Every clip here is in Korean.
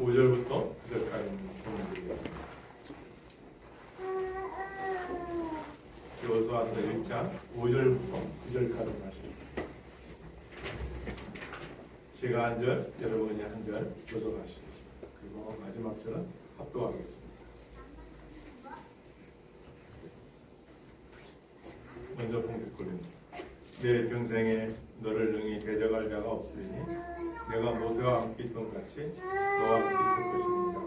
5절부터 9절까지 보내드리겠습니다. 여호수아서 1장 5절부터 9절까지 말씀입니다. 제가 한 절, 여러분이 한 절 교독하시겠습니다. 그리고 마지막 절은 합독하겠습니다. 먼저 봉독합니다. 내 평생에 너를 능히 대적할 자가 없으리니 내가 모세와 함께 있던 같이 너와 함께 있을 것입니다.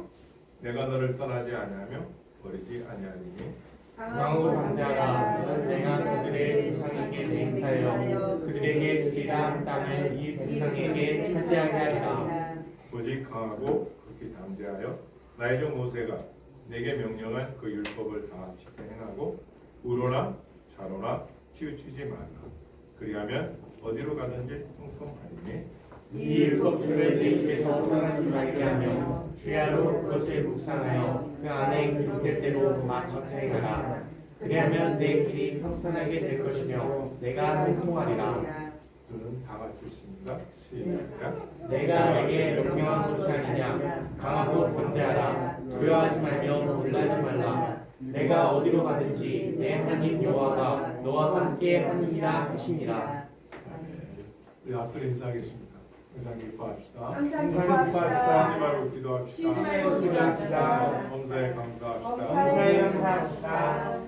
내가 너를 떠나지 아니하며 버리지 아니하리니 강으로 강자라 너는 내가 그들의 조상에게 맹세하여 그들에게 주리라 한 땅을 이 백성에게 차지하게 하리라. 오직 강하고 극히 담대하여 나의 종 모세가 내게 명령한 그 율법을 다 지켜 행하고 우로나 좌로나 치우치지 말라. 그리하면 어디로 가든지 통통하리니 이 율법주를 내 입에서 떠나지 말게 하며 주야로 그것을 묵상하여 그 안에 기록될 대로 마쳐 행하라. 그리하면 내 길이 평탄하게 될 것이며 내가 형통하리라. 저는 다 같이 있습니다. 시작. 내가 내게 명령한 것이 아니냐. 강하고 담대하라. 두려워하지 말며 놀라지 말라. 내가 어디로 가든지 내 하나님 여호와가 너와 함께 하느니라 하시니라. 우리 앞으로 인사하겠습니다. 항상 기뻐합시다. 항상 쉬지 기뻐합시다. 말고 기도합시다. 기도합시다. 범사에 감사합시다. 감사에 감사합시다.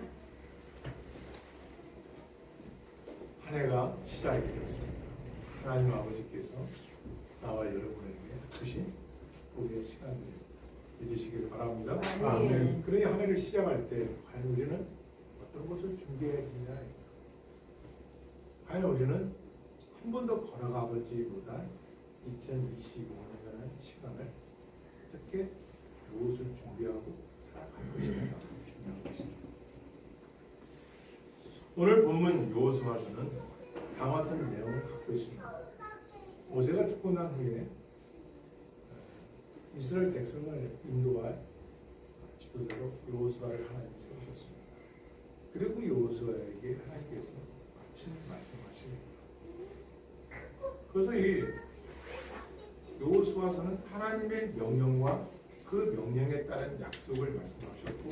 한 해가 시작이 되었습니다. 하나님 아버지께서 나와 여러분에게 주신 우리의 시간을 잊으시기를 바랍니다. 아멘. 그러니 한 해를 시작할 때 과연 우리는 어떤 것을 준비해야 되냐? 과연 우리는 한 번도 걸어가 보지 못한 2025년이라는 시간을 어떻게 무엇을 준비하고 살아갈 것인가 중요한 것입니다. 오늘 본문 여호수아서는 다음 같은 내용을 갖고 있습니다. 모세가 죽고 난 후에 이스라엘 백성을 인도할 지도자로 여호수아를 하나님 세우셨습니다. 그리고 여호수아에게 하나님께서 마침 말씀하십니다. 그래서 이 여호수아서는 하나님의 명령과 그 명령에 따른 약속을 말씀하셨고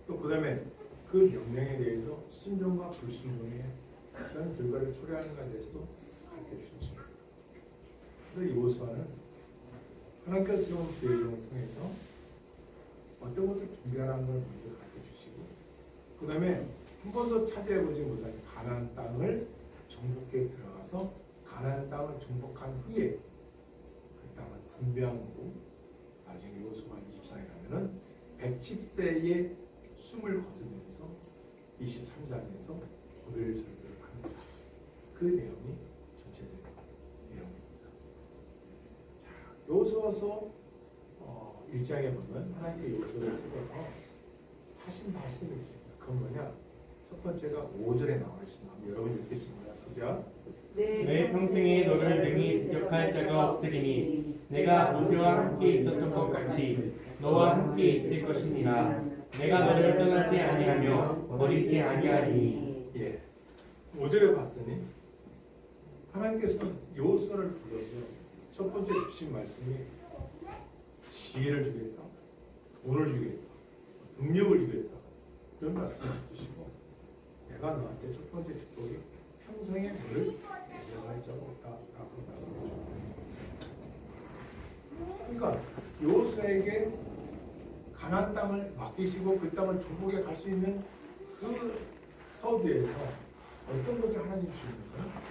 또 그 다음에 그 명령에 대해서 순종과 불순종의 어떤 결과를 초래하는 것에 대해서 가르쳐 주셨습니다. 그래서 여호수아는 하나님께서 세운 계획을 통해서 어떤 것을 준비하라는 걸 먼저 가르쳐 주시고 그 다음에 한 번도 차지해보지 못한 가나안 땅을 정복해 들어가서 가나안 땅을 정복한 후에 그 땅을 분배하고 나중에 여호수아 24에 가면은 110세의 숨을 거두면서 23장에서 고별 설교를 합니다. 그 내용이 전체적인 내용입니다. 자, 여호수아서 1장에 보면 하나님의 요소를 쓰셔서 하신 말씀이 있습니다. 그건 뭐냐? 첫 번째가 5절에 나와 있습니다. 여러분 읽겠습니다. 시작. 내 평생에 너를 능히 대적할 자가 없으리니 내가 모세와 함께 있었던 것 같이 너와 함께 있을 것이니라. 내가 너를 떠나지 아니하며 버리지 아니하리니. 예. 5절에 봤더니 하나님께서 여호수아를 불러서 첫 번째 주신 말씀이 지혜를 주겠다, 돈을 주겠다, 능력을 주겠다 그런 말씀을 주시고 내가 너한테 첫 번째 축복이 평생에 너를 대적할 자가 없다라고 말씀해 줍니다. 그러니까 여호수아에게 가나안 땅을 맡기시고 그 땅을 정복해 갈 수 있는 그 서두에서 어떤 것을 하나님 주시는가?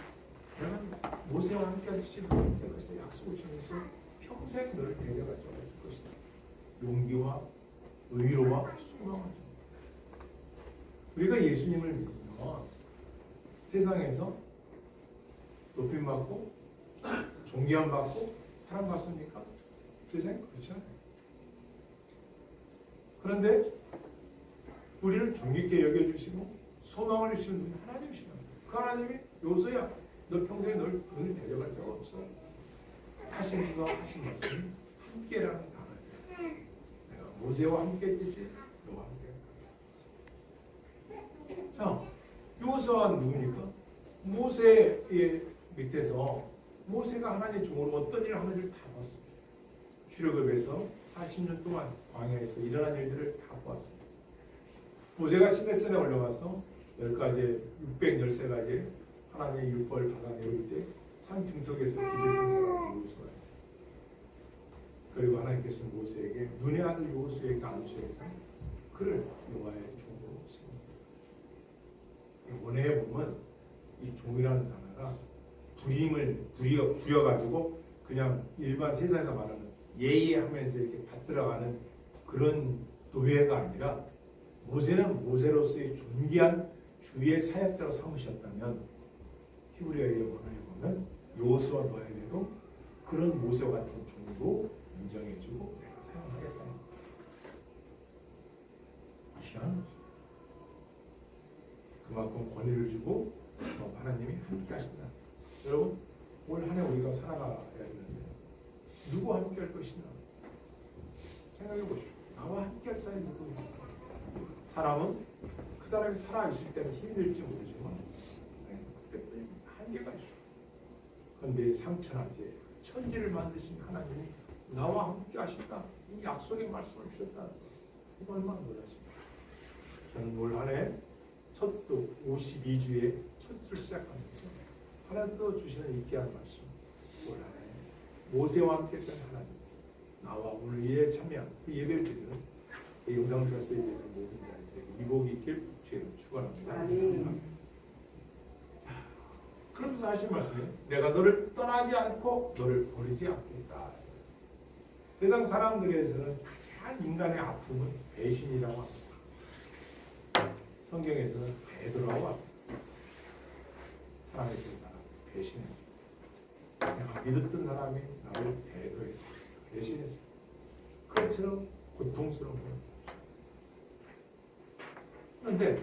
내가 모세와 함께 하듯이 함께 것을 약속을 주면서 평생 너를 데려갈 자가 줄 것이다. 용기와 의로와 소망을 줍니다. 우리가 예수님을 믿으면 세상에서 높임받고 존귀함받고 사랑받습니까? 세상에 그렇지 않아요. 그런데 우리를 존귀케 여겨주시고 소망을 주시는 분이 하나님이시다. 그 하나님이 여호수아야 너 평생에 너를 데려갈 자가 없어. 하시면서 하신 말씀 함께라는 단어예요. 내가 모세와 함께 했듯이 너와 함께. 자, 여호수아는 누굽니까? 모세의 밑에서 모세가 하나님의 종으로 어떤 일을 하는지를 다 봤어요. 출애굽에서 40년 동안 광야에서 일어난 일들을 다 보았습니다. 모세가 시내산에 올라가서 10가지, 613가지 하나님의 율법을 받아내올 때 산 중턱에서 기대던 사람이 요수아예요. 그리고 하나님께서 모세에게 눈의 아들 요수에게 안수해서 그를 여호와의 종으로 세웁니다. 원어에 보면 이 종이라는 단어가 부여가지고 그냥 일반 세상에서 말하는 예의하면서 이렇게 받들어가는 그런 노예가 아니라 모세는 모세로서의 존귀한 주의 사역자로 삼으셨다면 히브리어의 원어에 보면 여호수아 너에게도 그런 모세와 같은 종도 인정해주고 내가 사용하겠다는 거예요. 희한한 거죠. 그만큼 권위를 주고 하나님이 함께 하신다. 여러분 올 한 해 우리가 살아가야 되는데 누구 함께 할 것이냐 생각해 보십시오. 나와 함께 할 사람이 누구냐. 사람은 그 사람이 살아있을 때는 힘들지 모르지만 그때 한계가 있어. 그런데 상천하지 천지를 만드신 하나님이 나와 함께 하신다. 이 약속의 말씀을 주셨다. 이거 얼마나 놀랐습니까? 저는 올 한 해 첫 주 52주의 첫 주 시작하면서 하나님 또 주시는 이 귀한 말씀. 올 한 해 모세와 함께 했던 하나님, 나와 오늘 예에 참여한 그 예배를 드리는 이 영상을 통해서 예배드리는 모든 자들에게 이복이 있길 주의로 축원합니다. 그러면서 하신 말씀이 내가 너를 떠나지 않고 너를 버리지 않겠다. 세상 사람들에서는 가장 인간의 아픔은 배신이라고 합니다. 성경에서는 베드로라고 합니다. 사랑했던 사람 배신했습니다. 내가 믿었던 사람이 나를 배도했습니다. 배신했습니다. 그것처럼 고통스러운 거예요. 그런데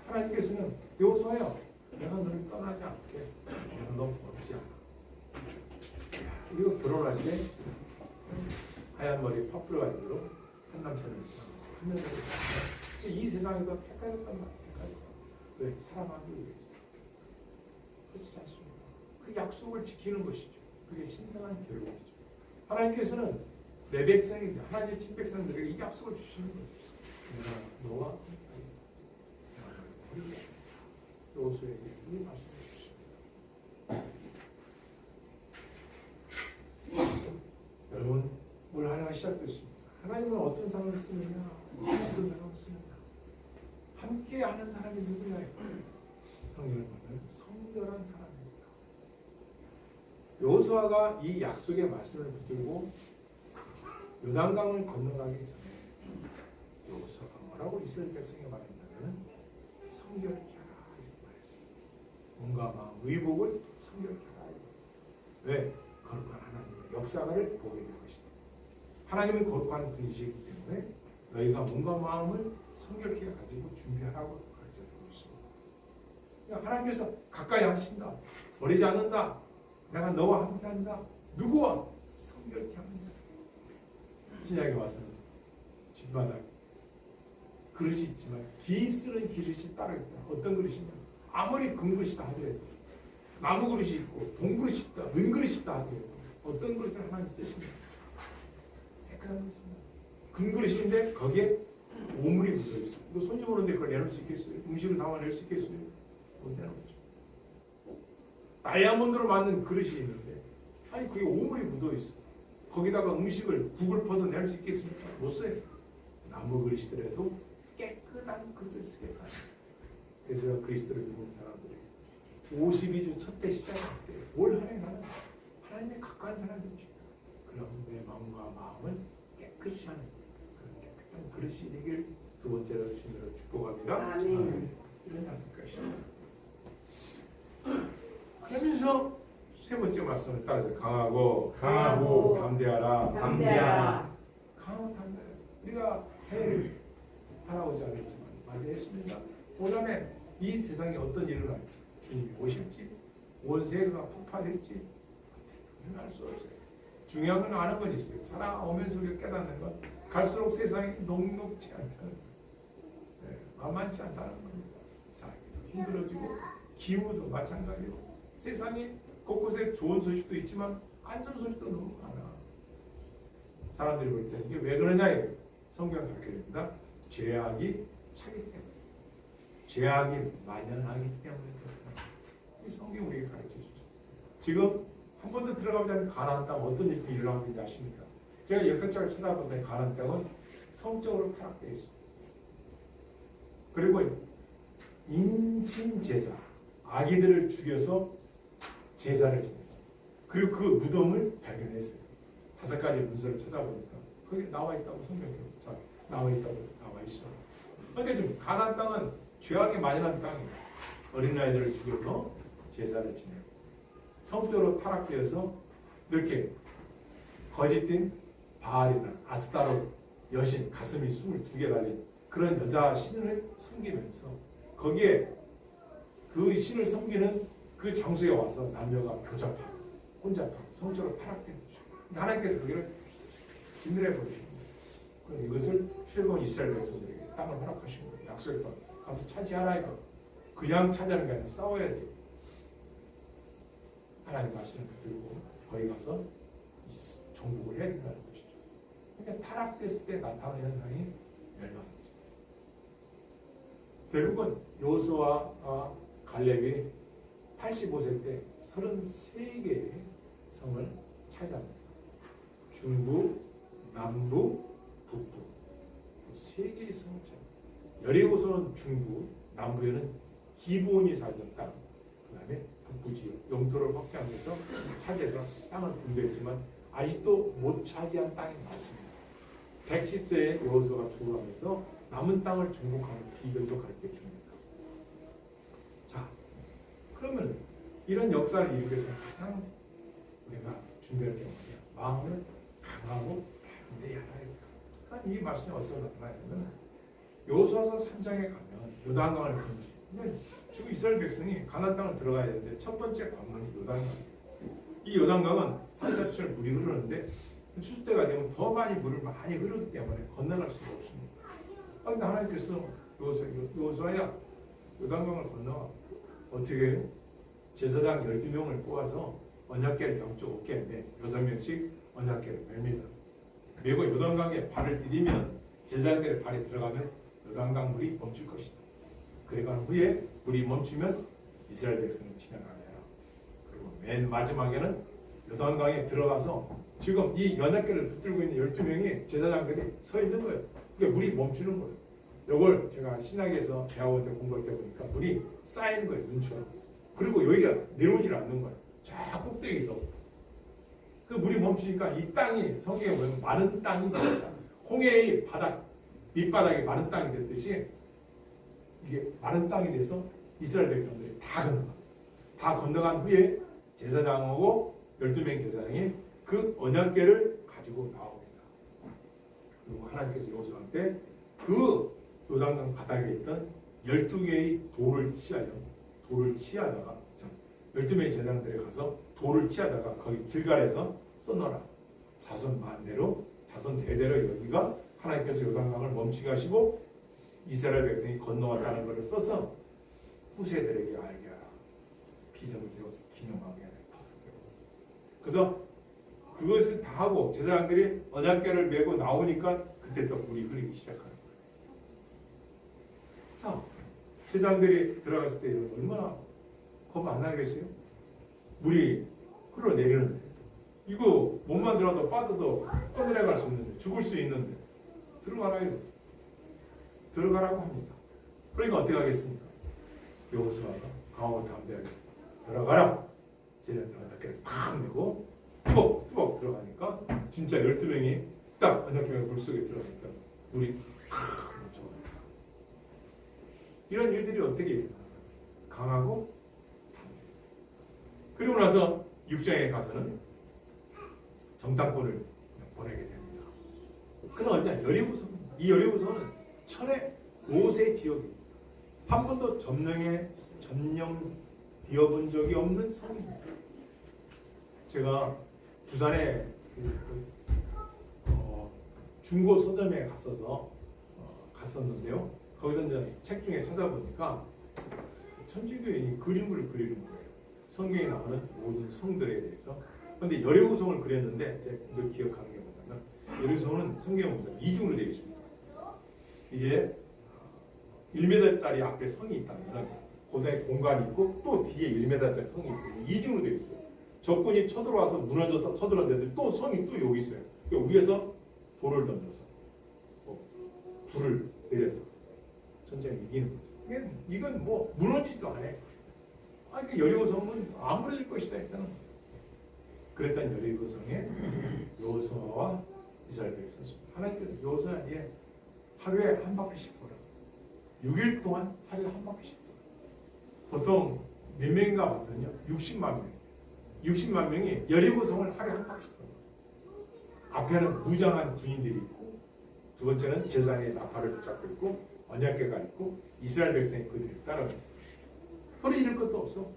하나님께서는 여호수아야 내가 너를 떠나지 않게 내가 너 버리지 않아. 이거 결혼할 때 하얀 머리 퍼플 가지고 한 남편을 한 여자를 이 세상에서 택하였단 말이에요. 왜? 사랑하기 위해서. 그렇지 않습니까? 그 약속을 지키는 것이죠. 그게 신성한 결론이죠. 하나님께서는 내 백성이죠. 하나님의 친백성들에게 이 약속을 주시는 거예요. 내가 너와 여호수아에게 이 말씀을 주십니다. 여러분 올 한 해가 시작됐습니다. 하나님은 어떤 사람을 쓰느냐, 어떤 사람을 쓰느냐. 함께하는 사람이 누구냐? 성경을 보면 성결한 사람입니다. 여호수아가 이 약속의 말씀을 붙들고 요단강을 건너가기 전에 여호수아가 뭐라고 이스라엘 백성에게 말했냐면 성결케 하라 이렇게 말했어요. 몸과 마음, 의복을 성결케 하라. 왜? 거룩한 하나님의 역사를 보게 될 것이다. 하나님은 거룩한 분이시기 때문에 너희가 몸과 마음을 성결케 가지고 준비하라고 가르쳐주고 있습니다. 그러니까 하나님께서 가까이 하신다. 버리지 않는다. 내가 너와 함께한다. 누구와? 성결케 하는 자. 신약에 와서는 집마다 그릇이 있지만 기 쓰는 그릇이 따로 있다. 어떤 그릇이냐? 아무리 금그릇이다 하더라도 나무 그릇이 있고 동그릇이 있다. 은그릇이 있다 하더라도 어떤 그릇을 하나님 쓰십니까? 깨끗한 그릇입니다. 금그릇인데 거기에 오물이 묻어있어요. 이거 손님 오는데 그걸 내놓을 수 있겠어요? 음식을 담아낼 수 있겠어요? 못 내놓죠. 다이아몬드로 만든 그릇이 있는데 아니 그게 오물이 묻어있어요. 거기다가 음식을 국을 퍼서 낼 수 있겠습니까? 못 써요. 나무 그릇이더라도 깨끗한 그릇을 쓰겠다. 그래서 그리스도를 믿는 사람들이 52주 첫 때 시작할 때 올 한 해 나는 하나님의 가까운 사람이 됩니다. 그럼 내 마음과 마음을 깨끗이 하는 그런 깨끗한 그릇이 되길 두 번째로 주님으로 축복합니다. 아멘. 이런 것입니다. 그러면서 세 번째 말씀을 따라서 강하고 담대하라. 담대하라. 강하고 담대하라. 우리가 새해를 살아오지 않았지만 맞이했습니다. 올 한 해 이 세상에 어떤 일을 할지 주님이 오실지 원세가 폭발할지 알 수 없어요. 중요한 건 아는 건 있어요. 살아오면서 우리가 깨닫는 건 갈수록 세상이 녹록지 않다는 거예요. 만만치 않다는 겁니다. 살기 힘들어지고 기후도 마찬가지로 세상에 곳곳에 좋은 소식도 있지만 안 좋은 소식도 너무 많아. 사람들이 볼 때 이게 왜 그러냐 이거예요. 성경은 그렇게 됩니다. 죄악이 차기 때문에, 죄악이 만연하기 때문에 그렇다. 이 성경 우리에게 가르쳐 주죠. 지금 한 번도 들어가지 않은 가나안 땅 어떤 일이 일어나고 있는지 아십니까? 제가 역사책을 찾아보는데 가나안 땅은 성적으로 타락되어 있습니다. 그리고 인신 제사, 아기들을 죽여서 제사를 지냈어요. 그리고 그 무덤을 발견했어요. 5가지 문서를 찾아보니까 거기 나와 있다고 성경에 나와 있다고 나와 있어요. 그러니까 지금 가나안 땅은 죄악이 만연한 땅이에요. 어린아이들을 죽여서 제사를 지내고 성적으로 타락되어서 이렇게 거짓된 바알이나 아스타롯 여신, 가슴이 22개 달린 그런 여자 신을 섬기면서 거기에 그 신을 섬기는 그 장소에 와서 남녀가 교잡하고 혼잡하고 성적으로 타락된 거죠. 하나님께서 거기를 진멸해 버리신 거예요. 이것을 출애굽한 이스라엘 백성들에게 땅을 허락하신 거예요. 약속의 땅 가서 차지하라 이거. 그냥 차지하는 게 아니라 싸워야 돼요. 하나님 말씀을 붙들고 거기 가서 정복을 해야 된다는 것이죠. 그러니까 타락됐을 때 나타나는 현상이 멸망이죠. 결국은 여호수아와 갈렙이 85세 때 33개의 성을 차지합니다. 중부, 남부, 북부 3개의 성을 차지합니다. 여리고서는 중부, 남부에는 기브온이 살던 땅, 그 다음에 북부 지역, 영토를 확장해서 차지해서 땅을 분배했지만 아직도 못 차지한 땅이 많습니다. 110세에 여호수아가 죽어가면서 남은 땅을 정복하는 비결도 가르쳐 줍니다. 자, 그러면 이런 역사를 이루기 위해서 가장 우리가 준비할 게 뭐냐? 마음을 강하고 담대하라. 그러니까 이 말씀이 어디서 나타나냐면 여호수아서 3장에 가면 요단강을 건너요. 지금 이스라엘 백성이 가나안 땅을 들어가야 되는데 첫 번째 관문이 요단강이에요. 이 요단강은 산사철 물이 흐르는데 추수 때가 되면 더 많이 물을 많이 흐르기 때문에 건너갈 수가 없습니다. 그런데 하나님께서 여호수아야 요단강을 건너와 어떻게 해요? 제사장 12명을 뽑아서 언약궤를 양쪽 어깨에 6명씩 언약궤를 맵니다. 매고 요단강에 발을 디디면 제사장들의 발이 들어가면 요단강 물이 멈출 것이다. 그래간 후에 물이 멈추면 이스라엘 백성을 지나가게 해라. 그리고 맨 마지막에는 요단강에 들어가서 지금 이 언약궤를 붙들고 있는 12명이 제사장들이 서 있는 거예요. 그러니까 물이 멈추는 거예요. 이걸 제가 신학에서 대학원 때 공부할 때 보니까 물이 쌓이는 거예요. 눈처럼. 그리고 여기가 내려오질 않는 거예요. 저 꼭대기에서. 그 물이 멈추니까 이 땅이 성경에 보면 마른 땅이 됩니다. 홍해의 바닥, 밑바닥이 마른 땅이 됐듯이 이게 마른 땅이 돼서 이스라엘 백성들이 다 건너가. 다 건너간 후에 제사장하고 12명 제사장이 그 언약궤를 가지고 나옵니다. 그리고 하나님께서 여호수아한테 그 요단강 바닥에 있던 12개의 돌을 치하다가 12명의 제사장들이 가서 돌을 치하다가 거기 길갈에서 써놓으라. 자손 만대로 자손 대대로 여기가 하나님께서 요단강을 멈추게 하시고 이스라엘 백성이 건너왔다는 것을 써서 후세들에게 알게 하라. 비석을 세워서 기념하게 하라. 비석을 세웠어. 그래서 그것을 다 하고 제사장들이 언약궤를 메고 나오니까 그때 또 물이 흐르기 시작하는 거예요. 자, 제사장들이 들어갔을 때 얼마나 겁 안 나겠어요? 물이 흘러내리는데 이거 몸만 들어가도 빠져도 떠내려갈 수 있는데 죽을 수 있는데 들어가라요. 들어가라고 합니다. 그러니까 어떻게 하겠습니까? 여호수아가 강하고 담대하게 들어가라. 제자들 언약궤를 탁 메고 뚜벅뚜벅 들어가니까 진짜 12명이 딱 언약궤가 물속에 들어가니까 물이 탁 멈춰갑니다. 이런 일들이 어떻게 일어나요? 강하고 담대. 그리고 나서 6장에 가서는 정탐꾼을 보내게 됩니다. 그는 어디냐? 여리고성입니다. 이 여리고성은 천의 5세 지역입니다. 한 번도 점령 되어본 적이 없는 성입니다. 제가 부산에 중고 서점에 갔었는데요. 거기서 이제 책 중에 찾아보니까 천주교인이 그림을 그리는 거예요. 성경에 나오는 모든 성들에 대해서. 그런데 여리고성을 그렸는데 제가 늘 기억하는 게 뭐냐면 여리고성은 성경에 보면 이중으로 되어 있습니다. 이게 1m짜리 앞에 성이 있다면 고장에 공간이 있고 또 뒤에 1m짜리 성이 있어요. 이중으로 되어 있어요. 적군이 쳐들어와서 무너져서 쳐들어왔는데 또 성이 또 여기 있어요. 그러니까 위에서 돌을 던져서 불을 내려서 전쟁을 이기는 거죠. 이건 뭐 무너지지도 않아요. 여리고성은 안 무너질 것이다 했다는 거예요. 그랬더니 여리고성에 여호수아와 이스라엘 백성이 있었습니다. 하나님께서 여호수아에게 하루에 한 바퀴씩 돌아. 6일 동안 하루에 한 바퀴씩 돌아. 보통 몇 명인가 봤더니요. 60만 명. 60만 명이 여리고성을 하루에 한 바퀴씩 돌아. 앞에는 무장한 군인들이 있고 두 번째는 제사장의 나팔을 붙잡고 있고 언약궤가 있고 이스라엘 백성이 그들을 따라갑니다. 소리 지를 것도 없어.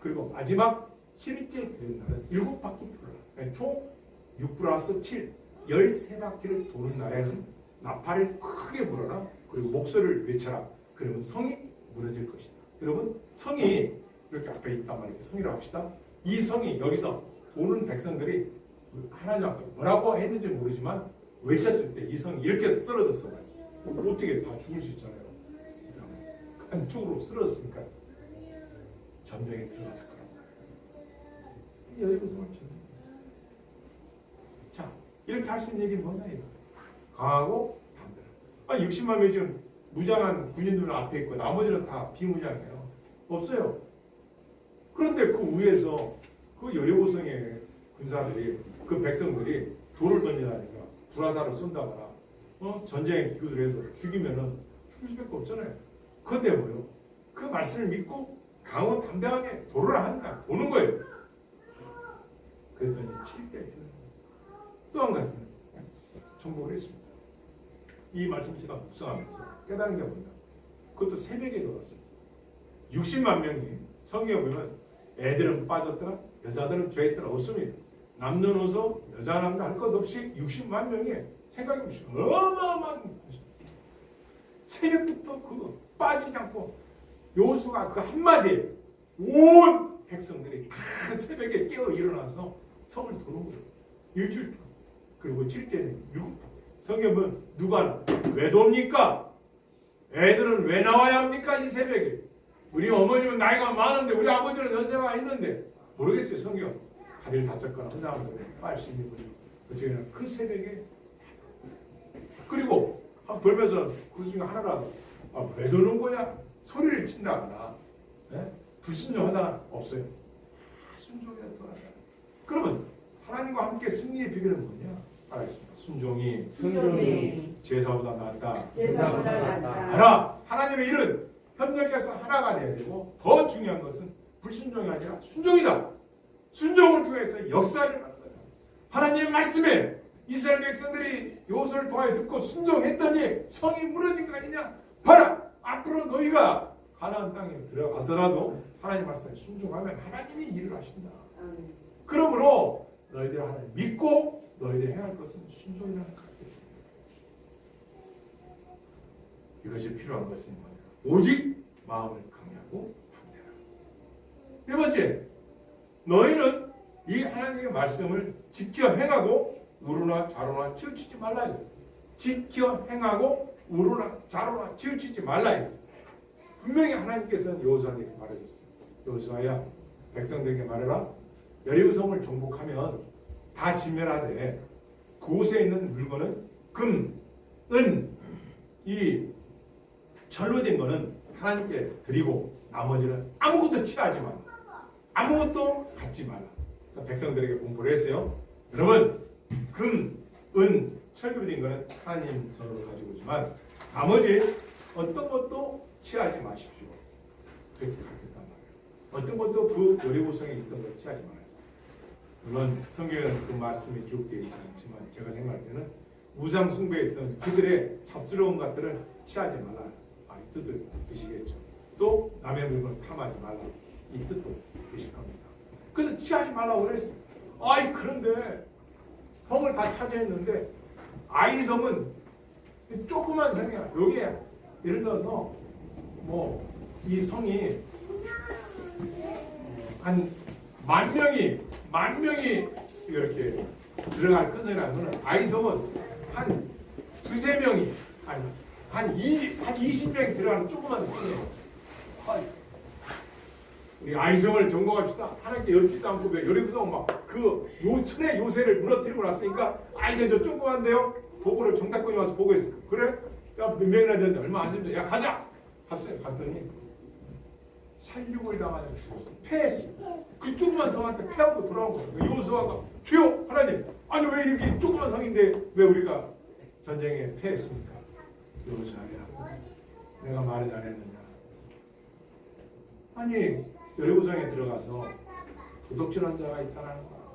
그리고 마지막 실제 되는 날은 7바퀴 돌아. 그러니까 총 6 플러스 7, 13바퀴를 도는 날에는 나팔을 크게 불어라. 그리고 목소리를 외쳐라. 그러면 성이 무너질 것이다. 여러분, 성이 이렇게 앞에 있단 말이에요. 성이라고 합시다. 이 성이 여기서 도는 백성들이 하나님 앞에 뭐라고 했는지 모르지만 외쳤을 때 이 성이 이렇게 쓰러졌어요. 어떻게 다 죽을 수 있잖아요. 안쪽으로 쓰러졌으니까 전쟁에 들어갔을 거라고 말해요. 여리고성을 전쟁했어요. 자, 이렇게 할 수 있는 일이 뭐냐 이거. 강하고 담대한. 60만 명이 지금 무장한 군인들 앞에 있고 나머지는 다 비무장해요. 없어요. 그런데 그 위에서 그 여리고성의 군사들이 그 백성들이 돌을 던지다니까 불화살을 쏜다거나 전쟁에 기구들 해서 죽이면은 죽을 수밖에 없잖아요. 그런데 뭐요? 그 말씀을 믿고 강하고 담대하게 돌으라 하니까 도는 거예요. 그랬더니 7대 또 한 가지는 정복을 했습니다. 이 말씀 제가 묵상하면서 깨달은 게 뭐냐? 그것도 새벽에 돌았어요. 60만 명이 성경에 보면 애들은 빠졌더라, 여자들은 죄했더라 없습니다. 남녀노소 여자 남자 할 것 없이 60만 명이 생각이 없이 어마어마한 것입니다. 새벽부터 그 빠지지 않고 여호수아가 그 한마디에 온 백성들이 다 새벽에 깨어 일어나서 성을 도는 거예요. 일주일 동안. 그리고 7제는 7번. 성경에 보면 누가 왜 돕니까? 애들은 왜 나와야 합니까? 이 새벽에. 우리 어머님은 나이가 많은데 우리 아버지는 연세가 있는데 모르겠어요. 성경. 다리를 다쳤거나 한 사람들은 80이고 어쨌든 그 새벽에 그리고 돌면서 그 중에 하나라도 왜 도는 거야? 소리를 친다거나 불순종하다 없어요. 순종이라 돌아가. 그러면 하나님과 함께 승리의 비결은 뭐냐? 알겠습니다. 순종이 제사보다 낫다. 제사보다 낫다. 알아. 하나님의 일은 협력해서 하나가 돼야 되고 더 중요한 것은 불순종이 아니라 순종이다. 순종을 통해서 역사를 하는 거야. 하나님의 말씀에 이스라엘 백성들이 여호수아를 통하여 듣고 순종했더니 성이 무너진 거 아니냐? 봐라. 앞으로 너희가 가나안 땅에 들어가서라도 하나님 말씀에 순종하면 하나님이 일을 하신다. 그러므로 너희들 하나님 믿고 너희들이 해야 할 것은 순종이라는 가르침입니다. 이것이 필요한 것은 뭐냐? 오직 마음을 강하고 담대하라. 네 번째, 너희는 이 하나님의 말씀을 지켜 행하고 우르나 좌로나 치우치지 말라 했어요. 지켜 행하고 우르나 좌로나 치우치지 말라 했어요. 분명히 하나님께서는 여호수아에게 말해줬어요. 여호수아야, 백성들에게 말해라. 여리고성을 정복하면 다 진멸하되 그곳에 있는 물건은 금, 은, 이 철로 된 거는 하나님께 드리고 나머지는 아무것도 취하지 말라. 아무것도 갖지 말라. 백성들에게 공부를 했어요. 여러분, 금, 은, 철로 된 거는 하나님 전으로 가지고 오지만 나머지 어떤 것도 취하지 마십시오. 그렇게 가르쳤단 말이에요. 어떤 것도 그 여리고성에 있던 걸 취하지 말아요. 물론 성경에는 그 말씀이 기록되어 있지 않지만 제가 생각할 때는 우상 숭배했던 그들의 잡스러운 것들을 취하지 말라. 이 뜻도 드시겠죠. 또 남의 물건을 탐하지 말라. 이 뜻도 계시합니다. 그래서 취하지 말라고 그랬어요. 그런데 성을 다 차지했는데 아이성은 조그만 성이야. 여기에 예를 들어서 뭐 이 성이 한 10,000명이 이렇게 들어갈 큰성이라는 거는 아이성은 한 두세 명이 아니 한 20명이 들어가는 조그만 성이에요. 우리 아이성을 점검합시다. 하나님께 엽지도 않고 여리고성 막그 요천의 요새를 무너뜨리고 났으니까 아이들 저 조그만데요. 보고를 정답권이 와서 보고 있어요. 그래? 야 몇 명이나 됐는데 얼마 안 됐는데 야 가자. 갔어요. 갔더니 살육을 당하여 죽어서 패했어요. 그 조그만 성한테 패하고 돌아온 거예요. 요수아가 주여 하나님 아니 왜 이렇게 조그만 성인데 왜 우리가 전쟁에 패했습니까? 요수아라고 내가 말을 잘했느냐. 아니 여리고성에 들어가서 도둑질한 자가 있다는 거야.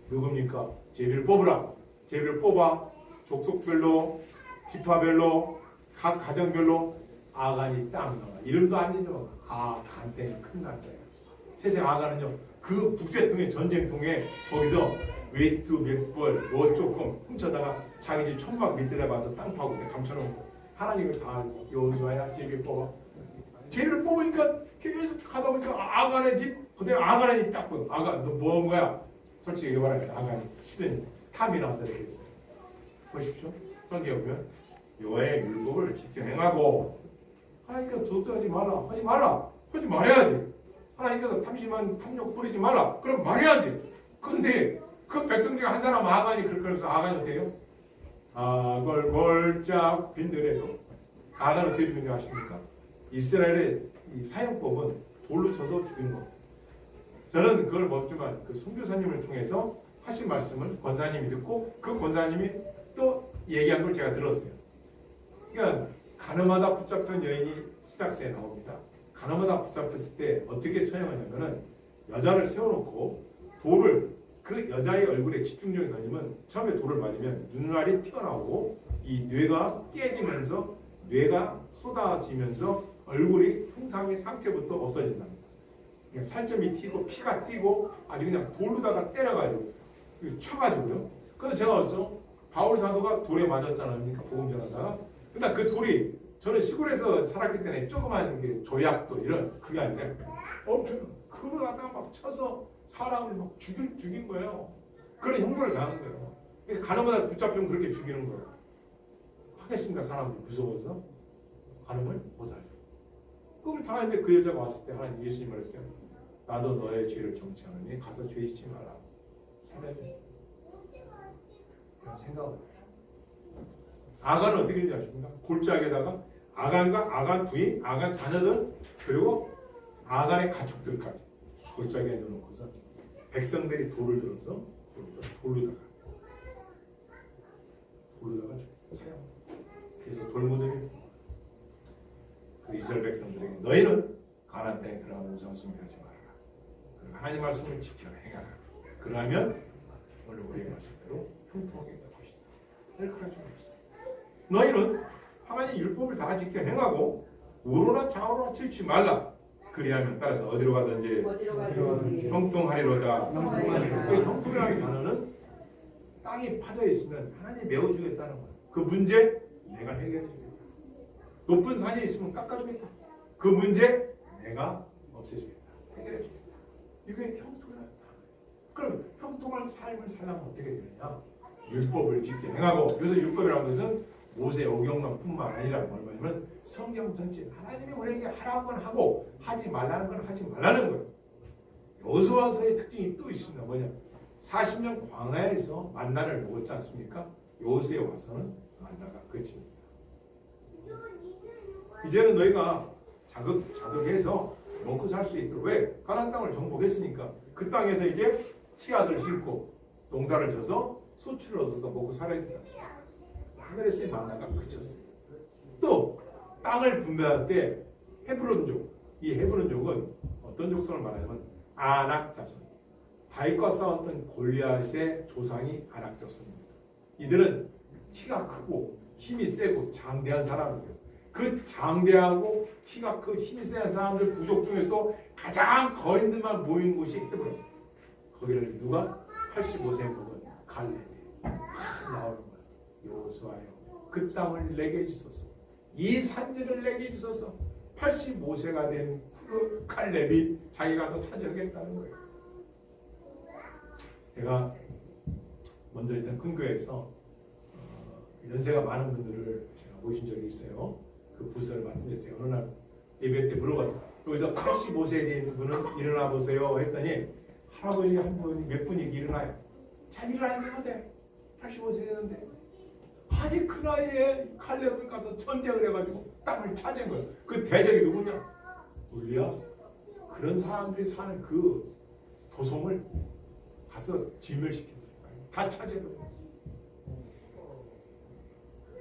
누굽니까? 제비를 뽑으라. 제비를 뽑아 족속별로 지파별로 각 가정별로 아간이 딱 나와. 이름도 아니죠. 간땡이 큰 남자예요. 세상 아간은요. 그 북새통의 전쟁통에 거기서 외투 몇 벌, 뭐 조금 훔쳐다가 자기 집 천막 밑에다 가서 땅 파고 감춰놓은 거. 하나님을 다 알고 요수아야 제비 뽑아. 제비를 뽑으니까 계속 가다 보니까 아간의 집 그대로 아간의 집 딱 보고 아간 너 뭐 한 거야? 솔직히 말하면 아간이 시든 탐이 나서 이렇게 했어요. 보십시오. 성경에 보면 여호와의 율법을 지켜 행하고 하나님께서 도둑하지 마라. 하지 마라. 하지 말아야지. 하나님께서 탐심한 탐욕 부리지 마라. 그럼 말해야지. 그런데 그 백성 중에 한 사람 아간이 그러면서 아간이 어때요? 아걸 골짝 빈들에도 아간 어떻게 죽는지 아십니까? 이스라엘의 이 사형법은 돌로 쳐서 죽인 겁니다. 저는 그걸 먹지만 그 선교사님을 통해서 하신 말씀을 권사님이 듣고 그 권사님이 또 얘기한 걸 제가 들었어요. 그러니까 가늠하다 붙잡힌 여인이 시작시에 나옵니다. 가늠하다 붙잡혔을 때 어떻게 처형하냐면은 여자를 세워놓고 돌을 그 여자의 얼굴에 집중력이 던지면 처음에 돌을 맞으면 눈알이 튀어나오고 이 뇌가 깨지면서 뇌가 쏟아지면서 얼굴이 형상의 상태부터 없어진답니다. 그러니까 살점이 튀고 피가 튀고 아주 그냥 돌로다가 때려가지고 쳐가지고요. 그래서 제가 어디서 바울 사도가 돌에 맞았지 않습니까? 복음 전하다가. 그러니까 그 돌이 저는 시골에서 살았기 때문에 조그만 게 조약도 이런 그게 아니라 엄청 그걸 갖다가 막 쳐서 사람을 막 죽인 거예요. 그런 형벌을 당하는 거예요. 그러니까 가늠하다 붙잡히면 그렇게 죽이는 거예요. 하겠습니까? 사람들이 무서워서 가늠을 못하죠. 그걸 당했는데 그 여자가 왔을 때 하나님 예수님 말했어요. 나도 너의 죄를 정치하느니 가서 죄 짓지 마라. 사람이 그런 생각을 해요. 아간은 어떻게 되는지 아십니까? 골짜기에다가 아간과 아간 부인, 아간 자녀들 그리고 아간의 가축들까지 골짜기에 넣어놓고서 백성들이 돌을 들어서 돌로다가 사용. 그래서 돌무덤이 그 이스라엘 백성들에게 너희는 가나안 땅에 들어가면 우상 숭배하지 말아라. 그리고 하나님 말씀을 지켜 행하라. 그러면 오늘 우리의 말씀대로 형통하게 될 것이다. 이렇게 하지 말았어요. 너희는 하나님 율법을 다 지켜 행하고 우로나 좌우로나 치우치 말라. 그리하면 따라서 어디로 가든지 형통하리로다. 그 형통이라는 단어는 땅이 파져 있으면 하나님이 메워주겠다는 거예요. 그 문제 내가 해결해 주겠다. 높은 산이 있으면 깎아주겠다. 그 문제 내가 없애주겠다. 해결해 주겠다. 이게 형통이라는 단어예요. 그럼 형통한 삶을 살려면 어떻게 되느냐? 율법을 지켜 행하고. 그래서 율법이라는 것은 모세 오경만뿐만 아니라 뭐냐면 성경 전체 하나님이 우리에게 하라는 건 하고 하지 말라는 건 하지 말라는 거예요. 여호수아서의 특징이 또 있습니다. 뭐냐? 40년 광야에서 만나를 먹었지 않습니까? 여호수아에 와서는 만나가 끝입니다. 이제는 너희가 자득해서 먹고 살 수 있도록 왜? 가나안 땅을 정복했으니까 그 땅에서 이제 씨앗을 심고 농사를 져서 소출을 얻어서 먹고 살아야 되지 않습니까? 하늘에서의 만나가 그쳤어요. 또 땅을 분배할 때 헤브론족, 이 헤브론족은 어떤 족성을 말하냐면 아낙 자손. 다윗과 싸웠던 골리앗의 조상이 아낙 자손입니다. 이들은 키가 크고 힘이 세고 장대한 사람이에요. 그 장대하고 키가 크고 힘이 센 사람들 부족 중에서도 가장 거인들만 모인 곳이 헤브론. 거기를 누가 85세 먹은 갈렙이 나오는 거예요. 여호수아여 그 땅을 내게 해주소서. 이 산지를 내게 해주소서. 85세가 된 그 갈렙이 자기가 가서 차지하겠다는 거예요. 제가 먼저 일단 큰 교회에서 연세가 많은 분들을 제가 모신 적이 있어요. 그 부서를 맡은 데서 어느 날 예배 때 물어봤어요. 여기서 85세 된 분은 일어나 보세요 했더니 할아버지 한 분이 몇 분이 일어나요. 잘 일어나지 못해. 85세 됐는데 아니 그 나이에 칼렙을 가서 전쟁을 해가지고 땅을 차지한 거예요. 그 대적이 누구냐? 울리야. 그런 사람들이 사는 그 도성을 가서 진멸시킨 거예요. 다 차지해버려요.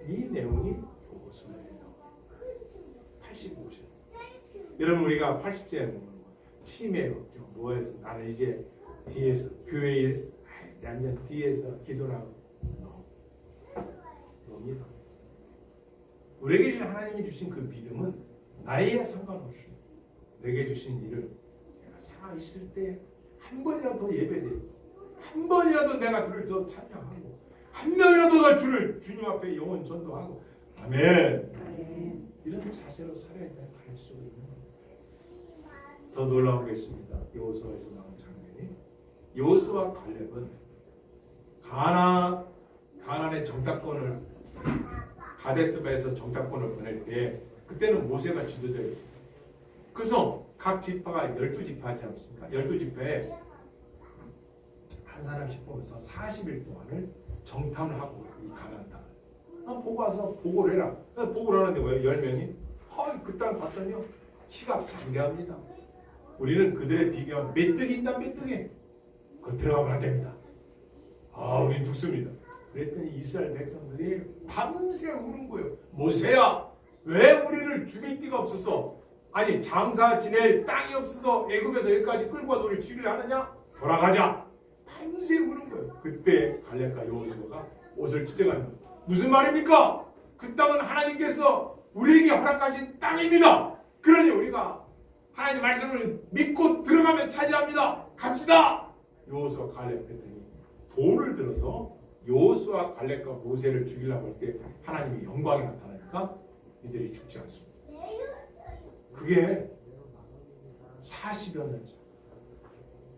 이 내용이 요소입니다. 85세. 여러분 우리가 80세 치매 걱정 뭐해서 나는 이제 뒤에서 교회 일 완전 뒤에서 기도를 하고 놉니다. 우리에게 주신 하나님이 주신 그 믿음은 나이에 상관없이 내게 주신 일을 내가 살아있을 때 한 번이라도 더 예배드리고 한 번이라도 내가 주를 더 찬양하고 한 명이라도 더 주를 주님 앞에 영혼 전도하고 아멘. 이런 자세로 살아야 된다는 가르쳐주고 있는 겁니다. 더 놀라운 게 있습니다. 여호수아에서 나온 장면이 여호수아 갈렙은 가나안의 정탐권을 가데스바에서 정탐권을 보낼 때 그때는 모세가 지도자였습니다. 그래서 각 지파가 12지파지 않습니까? 12지파에 한 사람씩 보면서 40일 동안을 정탐을 하고 이 가나안 땅을 보고 와서 보고를 해라. 보고를 하는데 왜 10명이? 그 땅 봤더니요 키가 장대합니다. 우리는 그들의 비교하면 메뚜기 있다 메뚜기. 그거 들어가면 안 됩니다. 우린 죽습니다. 그랬더니 이스라엘 백성들이 밤새 우는 거예요. 모세야 왜 우리를 죽일 데가 없어서 아니 장사 지낼 땅이 없어서 애굽에서 여기까지 끌고 와서 우리를 죽이려 하느냐? 돌아가자. 밤새 우는 거예요. 그때 갈렙과 여호수아가 옷을 찢어가는 거예요. 무슨 말입니까? 그 땅은 하나님께서 우리에게 허락하신 땅입니다. 그러니 우리가 하나님 말씀을 믿고 들어가면 차지합니다. 갑시다. 여호수아 갈렙 했더니 돌을 들어서 여호수아 갈렙과 모세를 죽이려고 할 때 하나님의 영광이 나타나니까 이들이 죽지 않습니다. 그게 40여 년 전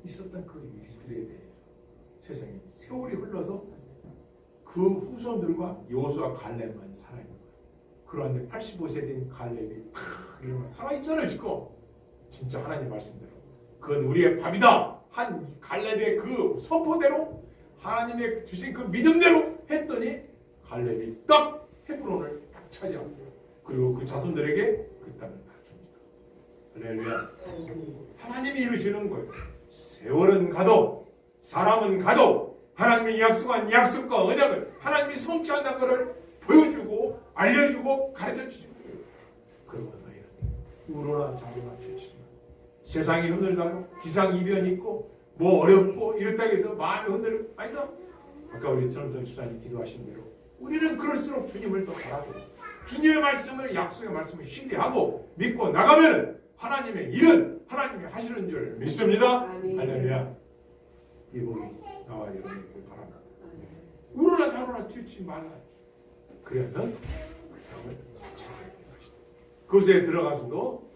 있었던 그 일들에 대해서 세상에 세월이 흘러서 그 후손들과 여호수아 갈렙만 살아있는 거예요. 그런데 85세 된 갈렙이 이러면 살아있잖아요 지금. 진짜 하나님 말씀대로 그건 우리의 밥이다 한 갈렙의 그 선포대로 하나님의 주신 그 믿음대로 했더니 갈렙이 딱 헤브론을 딱 차지합니다. 그리고 그 자손들에게 그 땅을 다 줍니다. 할렐루야. 하나님이 이루시는 거예요. 세월은 가도 사람은 가도 하나님이 약속한 약속과 언약을 하나님이 성취한다는 것을 보여주고 알려주고 가르쳐주시는 거예요. 그러면 너희는 우로나 자로나 죄치지만 세상이 흔들다고 기상이변이 있고 뭐 어렵고 이렇다고 해서 마음이 흔들리고 아니다. 아까 우리 전원정 집사님 기도하신 대로 우리는 그럴수록 주님을 더 바라고 주님의 말씀을 약속의 말씀을 신뢰하고 믿고 나가면 하나님의 일은 하나님이 하시는 줄 믿습니다. 할렐루야. 이 복이 나와 여러분에게 바랍니다. 우로나 자로나 튀지 말라. 그러면 그 땅을 잘 그곳에 들어가서도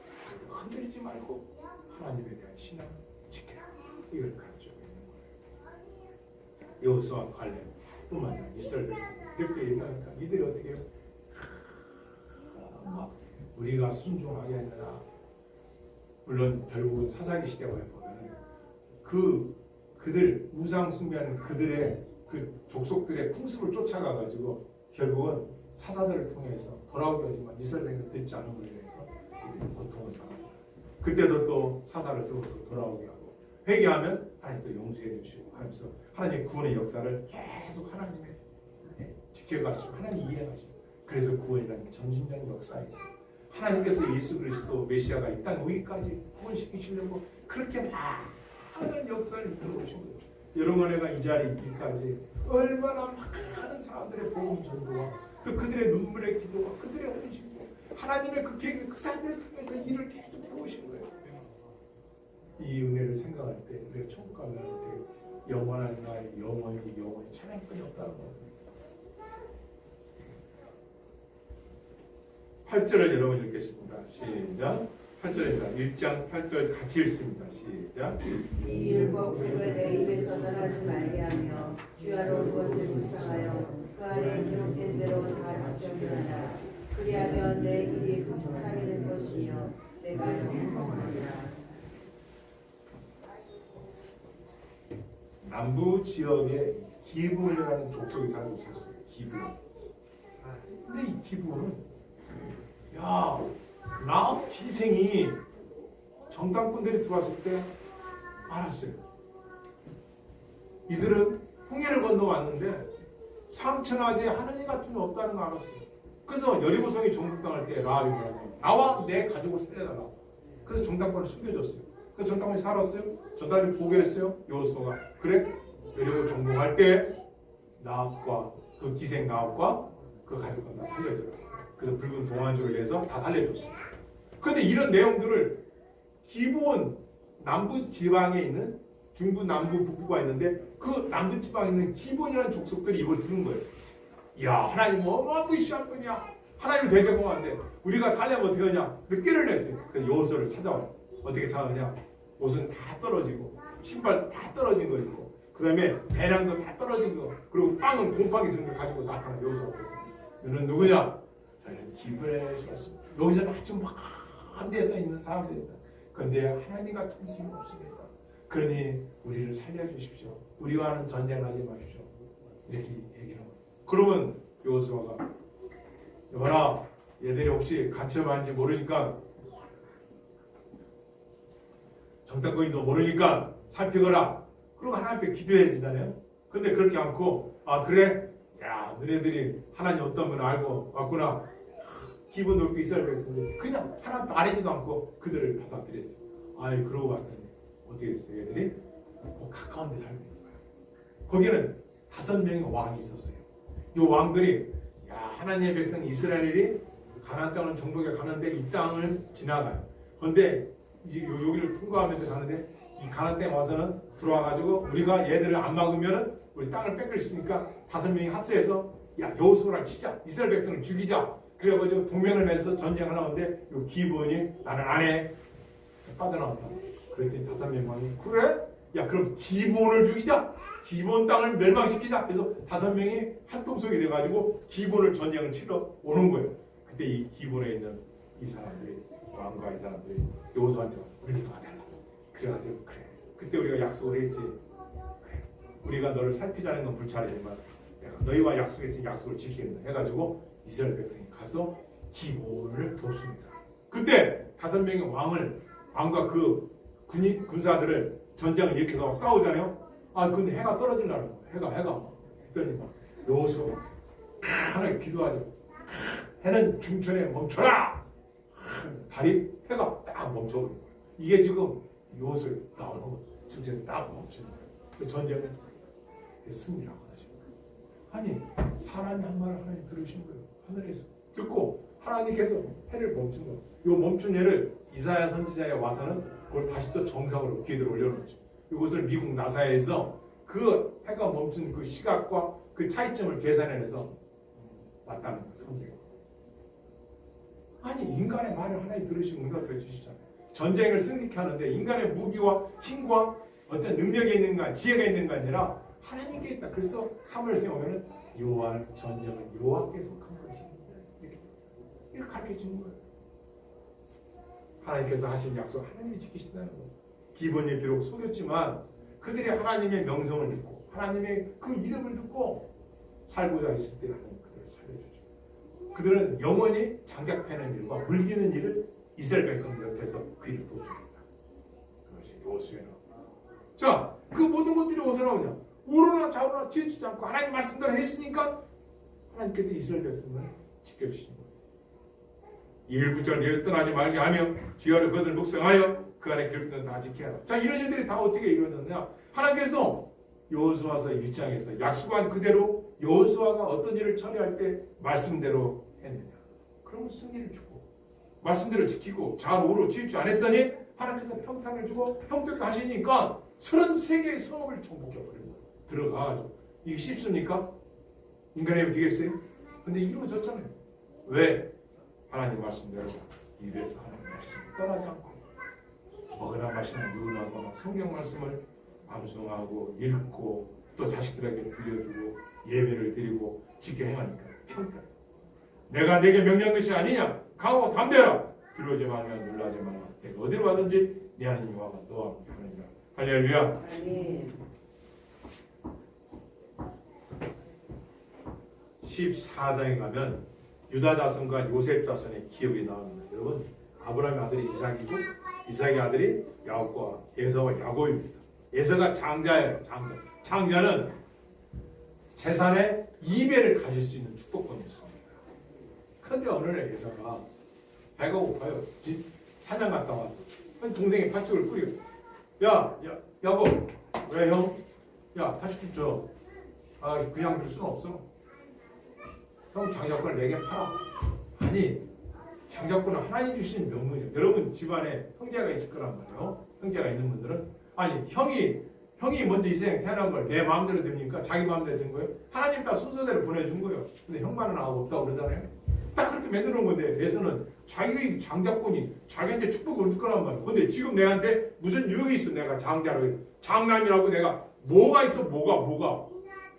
흔들리지 말고 하나님에 대한 신앙을 지켜라. 이걸 가르치고 있는 거예요. 여호수아 갈렙뿐만 아니라 이스라엘 이렇게 얘기하니까 이들이 어떻게 해요? 막 우리가 순종하게 하느라 물론 결국은 사사기 시대에 보면 그들 우상 숭배하는 그들의 그 족속들의 풍습을 쫓아가 가지고 결국은 사사들을 통해서 돌아오게 하지만 이스라엘에게 듣지 않은 것에 대해서 그들이 고통을 당합니다. 그때도 또 사사를 세워서 돌아오게 하고 회개하면 하나님 또 용서해 주시고 하면서 하나님의 구원의 역사를 계속 하나님의 지켜가시고 하나님 이해하시고 그래서 구원이라는 점진적인 역사예요. 하나님께서 예수 그리스도 메시아가 이 땅 오기까지 구원시키시려고 그렇게 많은 역사를 이끌어오신 거예요. 여러분과 이 자리에 있기까지 얼마나 많은 사람들의 복음 전도와 또 그들의 눈물의 기도와 그들의 헌신과 하나님의 그 계획 그 사람들을 통해서 일을 계속 해오신 거예요. 이 은혜를 생각할 때 우리가 천국 가면 때 영원한 날 영원히 찬양권이 없다는 거예요. 8절을 여러분 읽겠습니다. 시작. 8절입니다. 1장 8절 같이 읽습니다. 시작. 이 율법책을 내 입에서 떠나지 말게 하며 주야로 그것을 묵상하여 그 안에 기록된 대로 다 지켜내라. 그리하면 내 길이 평탄하게 될 것이며 내가 행복하리라. 남부 지역에 기브온이라는 족속이 살고 있었어요. 기브온. 근데 이 기브온은 나 기생이 정탐꾼들이 들어왔을 때 알았어요. 이들은 홍해를 건너왔는데 상천하지 하느님 같은 분 없다는 거 알았어요. 그래서 여리고성이 정복당할 때 라합이 뭐라고 나와 내 가족을 살려달라. 그래서 정탐꾼을 숨겨줬어요. 그래서 정탐꾼이 살았어요. 전달을 보고했어요. 여호수아가 그래 여리고 정복할 때 나합과 그 기생 나합과 그 가족을 다 살려줘라. 그래서 붉은 동안줄을 내서 다 살려줬어요. 그런데 이런 내용들을 기브온 남부 지방에 있는 중부 남부 북부가 있는데 그 남부 지방에 있는 기브온이라는 족속들이 이걸 들은 거예요. 이야 하나님 어마어마한 무시한 분이야. 하나님을 대적공하는데 우리가 살려면 어떻게 하냐. 늦게를 냈어요. 그래서 여호수아를 찾아와요. 어떻게 찾아오냐. 옷은 다 떨어지고 신발도 다 떨어진 거 있고 그 다음에 배낭도 다 떨어진 거 그리고 빵은 곰팡이 있는 걸 가지고 나타난 여호수아 앞에서 너는 누구냐. 저희는 기브온에서 왔습니다. 여기서는 아주 막한 데서 있는 사람들입니다. 그런데 하나님 같은 분이 없습니다. 그러니 우리를 살려주십시오. 우리와는 전쟁하지 마십시오. 이렇게 얘기를 합니다. 그러면 여호수아가 여봐라 얘들이 혹시 갇혀만지 모르니까 정탐꾼인도 모르니까 살피거라. 그리고 하나님 앞에 기도해야 되잖아요. 근데 그렇게 않고 아 그래? 야 너네들이 하나님 어떤 분 알고 왔구나. 기분 높고 있어야 되겠는데 그냥 하나님 말하지도 않고 그들을 받아들였어요. 아이 그러고 봤더니 어떻게 됐어요? 얘들이 가까운 데 살고 있는 거예요. 거기는 5명의 왕이 있었어요. 이 왕들이 야 하나님의 백성 이스라엘이 가나안 땅을 정복해 가는데 이 땅을 지나가요. 그런데 이제 여기를 통과하면서 가는데 이 가나안 땅에 와서는 들어와가지고 우리가 얘들을 안 막으면 우리 땅을 뺏길 수 있으니까 5명이 합세해서 야 여호수아를 치자. 이스라엘 백성을 죽이자. 그래가지고 동맹을 맺어서 전쟁을 하는데 이 기브온이 나는 안 해. 빠져나왔다. 그랬더니 5명 왕이 그래? 야 그럼 기브온을 죽이자. 기브온 땅을 멸망시키자. 그래서 5명이 한통속이 돼가지고 기브온을 전쟁을 치러 오는 거예요. 그때 이 기브온에 있는 이 사람들이 왕과 이 사람들이 여호수아한테 와서 우리를 도와달라. 그래가지고 그래. 그때 우리가 약속을 했지. 그래. 우리가 너를 살피자는 건 불찰이지만 내가 너희와 약속했으니 약속을 지키겠다. 해가지고 이스라엘 백성이 가서 기브온을 돕습니다. 그때 5명의 왕과 그 군사들을 전쟁을 일으켜서 싸우잖아요. 아 근데 해가 떨어지려는 거야. 해가 그랬더니 여호수아가 하나님 기도하죠. 해는 중천에 멈춰라. 해가 딱 멈춰버린 거예요. 이게 지금 여호수아에 나오는 거예요. 중천에 딱 멈추는 거예요. 그 전쟁은 승리하거든요. 아니 사람이 한 말을 하나님 들으신 거예요. 하늘에서 듣고 하나님께서 해를 멈춘 거예요. 이 멈춘 해를 이사야 선지자에 와서는 그걸 다시 또 정상으로 궤도로 올려놓죠. 이것을 미국 나사에서 그 해가 멈춘 그 시각과 그 차이점을 계산해내서 맞다는 거예요. 성경에. 아니 인간의 말을 하나님 들으시고 응답해 주시잖아요. 전쟁을 승리케 하는데 인간의 무기와 힘과 어떤 능력이 있는가 지혜가 있는가 아니라 하나님께 있다. 그래서 사무엘서에 오면은 여호와는 전쟁은 여호와께 속한 것입니다. 이렇게 가르쳐 주는 거예요. 하나님께서 하신 약속 하나님이 지키신다는 거예요. 기본이 비록 속였지만 그들이 하나님의 명성을 듣고 하나님의 그 이름을 듣고 살고자 했을 때 하나님 그들을 살려주죠. 그들은 영원히 장작 패는 일과 물기는 일을 이스라엘 백성 옆에서 그 일을 도와줍니다. 그것이 여호수아의 나옵니다. 자, 그 모든 것들이 어디서 나오냐? 우러나 좌우나 지치지 않고 하나님 말씀대로 했으니까 하나님께서 이스라엘 백성을 지켜주신 거예요. 일부절 일 떠나지 말게 하며 주야로 그것을 묵상하여 그 안에 기록된 다 지켜야 한다. 자, 이런 일들이 다 어떻게 이루어졌냐? 하나님께서 여호수아서 1장에서 약속한 그대로 여호수아가 어떤 일을 처리할 때 말씀대로 했느냐? 그러면 승리를 주고 말씀대로 지키고 잘 오로 지지 않았더니 하나님께서 평탄을 주고 형통케 하시니까 33개의 성읍을 정복해버린 거예요. 들어가가지고 이게 쉽습니까? 인간의 힘이 되겠어요? 근데 이루어졌잖아요. 왜? 하나님 말씀대로 입에서 하는 말씀을 떠나지 않고 먹으나 마시나 누구나 하거나 성경 말씀을 암송하고 읽고 또 자식들에게 들려주고 예배를 드리고 지켜 행하니까 평가. 내가 내게 명령한 것이 아니냐? 가고 담대라. 두려워하지 말며 놀라지 말라. 내가 어디로 가든지 네 하나님 여호와가 너와 함께 하느니라. 할렐루야. 아멘. 14장에 가면 유다 자손과 요셉 자손의 기업이 나옵니다. 여러분, 아브라함의 아들이 이삭이고 이삭의 아들이 야곱과 에서와 야곱입니다. 에서가 장자예요. 장자는 재산의 2배를 가질 수 있는 축복권이 있습니다. 그런데 어느 날 에서가 배가 고파요. 사냥 갔다 와서 동생이 팥죽을 끓여. 야곱, 왜 형? 야, 팥죽 줘. 그냥 줄 수는 없어. 형 장자권을 내게 팔아. 아니, 장자권은 하나님 주신 명분이에요. 여러분 집안에 형제가 있을 거란 말이에요. 형제가 있는 분들은 아니 형이 먼저 이 세상에 태어난 걸 내 마음대로 됩니까? 자기 마음대로 된 거예요? 하나님 다 순서대로 보내준 거예요. 근데 형만은 아무 없다고 그러잖아요. 딱 그렇게 만들어 놓은 건데 에서는 자기 장자권이 자기한테 축복을 얻을 거란 말이에요. 근데 지금 내한테 무슨 유익이 있어? 내가 장자로 장남이라고 내가 뭐가 있어? 뭐가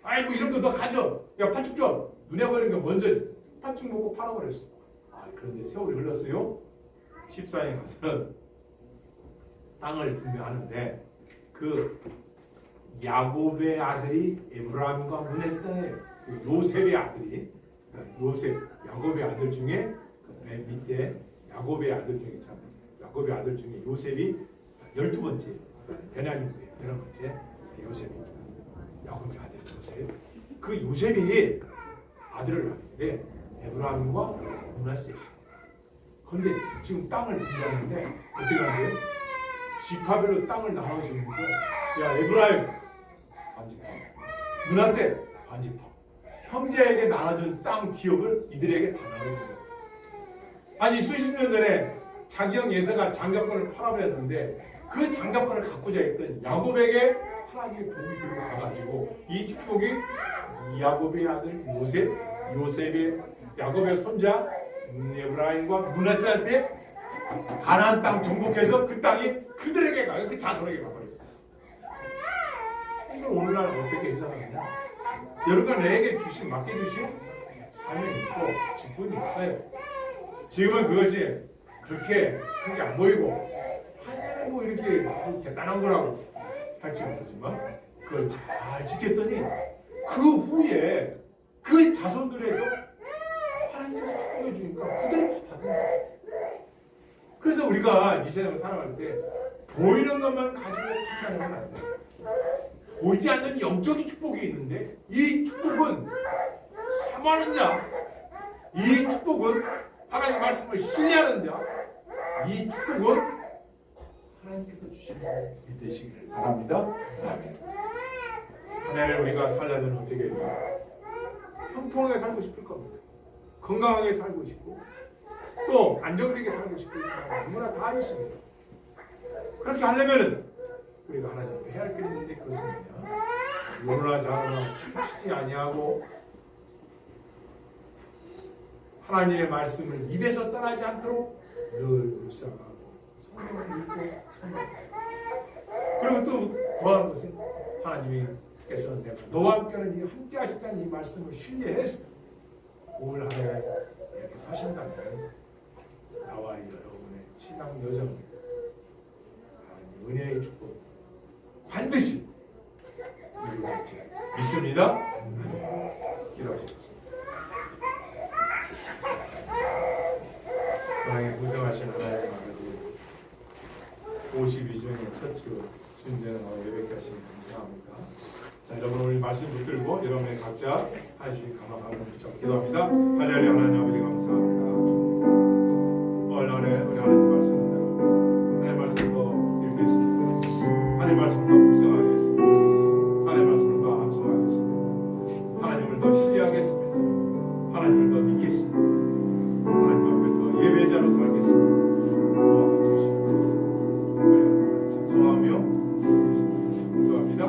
아이 뭐 이런 거 너 가져. 야 팥죽 줘. 눈에 보이는 게 먼저지. 팥죽 먹고 팔아버렸어. 그런데 세월이 흘렀어요. 14년 가서는 땅을 분배하는데 그 야곱의 아들이 에브라임과 문에사예요. 그 요셉의 아들이 야곱의 아들 중에 맨 밑에 야곱의 아들 중에 야곱의 아들 중에 요셉이 12번째 베냐민이에요. 11번째 요셉입니다. 야곱의 아들 요셉. 그 요셉이 아들을 낳는데 에브라임과 문하세. 그런데 지금 땅을 분배하는데 어떻게 하는데요? 지파별로 땅을 나눠주면서 야 에브라임 반지파, 문하세 반지파. 형제에게 나눠준 땅 기업을 이들에게 다 나눠준 거예요. 아니 수십 년 전에 자기 형 예서가 장자권을 팔아버렸는데 그 장자권을 갖고자 했던 야곱에게 하나님의 복이 들어가가지고 이 축복이 야곱의 아들 요셉의 야곱의 손자 에브라임과 문하세한테 가나안 땅 정복해서 그 땅이 그들에게 가요. 그 자손에게 가버렸어요. 이걸 오늘날 어떻게 해석하느냐? 여러분가 내게 맡겨주신 사명이 있고 직분이 있어요. 지금은 그것이 그렇게 크게 안 보이고 아니 뭐 이렇게 대단한 거라고 할지 모르지만 그걸 잘 지켰더니 그 후에 그 자손들에서 하나님께서 축복해 주니까 그들이 다 받은 거예요. 그래서 우리가 이 세상을 살아갈 때 보이는 것만 가지고 판단하면 안 돼요. 보이지 않는 영적인 축복이 있는데 이 축복은 사모하는 자, 이 축복은 하나님의 말씀을 신뢰하는 자, 이 축복은 하나님께서 주시는 믿으시기를 바랍니다. 아멘. 한 해를 우리가 살려면 어떻게 해야 형통하게 살고 싶을 겁니다. 건강하게 살고 싶고 또 안정되게 살고 싶고 누구나 다 있습니다. 그렇게 하려면 우리가 하나님께 해야 할 게 있는데 그것은 뭐냐? 요나 자나 춤추지 아니하고 하나님의 말씀을 입에서 떠나지 않도록 늘 묵상하고 성경을 읽고 그리고 또 더한 것은 하나님께서 내가 너와 함께하는 이 함께 하신다는 이 말씀을 신뢰해서 올 한 해 이렇게 사신다면 나와 여러분의 신앙 여정 은혜의 축복 반드시 이루어지게 믿습니다. 기도하시겠습니다. 하나님 고생하신 하나님 아버지 52주년의 첫 주 준비하는 예배께 하시니 감사합니다. 자, 여러분 오늘 말씀 붙들고 여러분의 각자 한 주씩 감사하는 붙잡고 기도합니다. 할렐루야. 하나님 아버지 감사합니다. 오늘 우리 하나님 말씀대로 하나님 말씀도 읽겠습니다. 하나님 말씀도 묵상하겠습니다. 하나님 말씀을 더 암송하겠습니다. 하나님을 더 신뢰하겠습니다. 하나님을 더 믿겠습니다. 하나님 앞에 더 예배자로 살겠습니다. 도와주시옵소서. 찬송하며 기도합니다.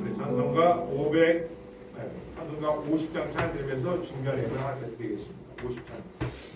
우리 찬송가 사도가 50장 찬 들으면서 중간 예배 하나 드리겠습니다. 50장.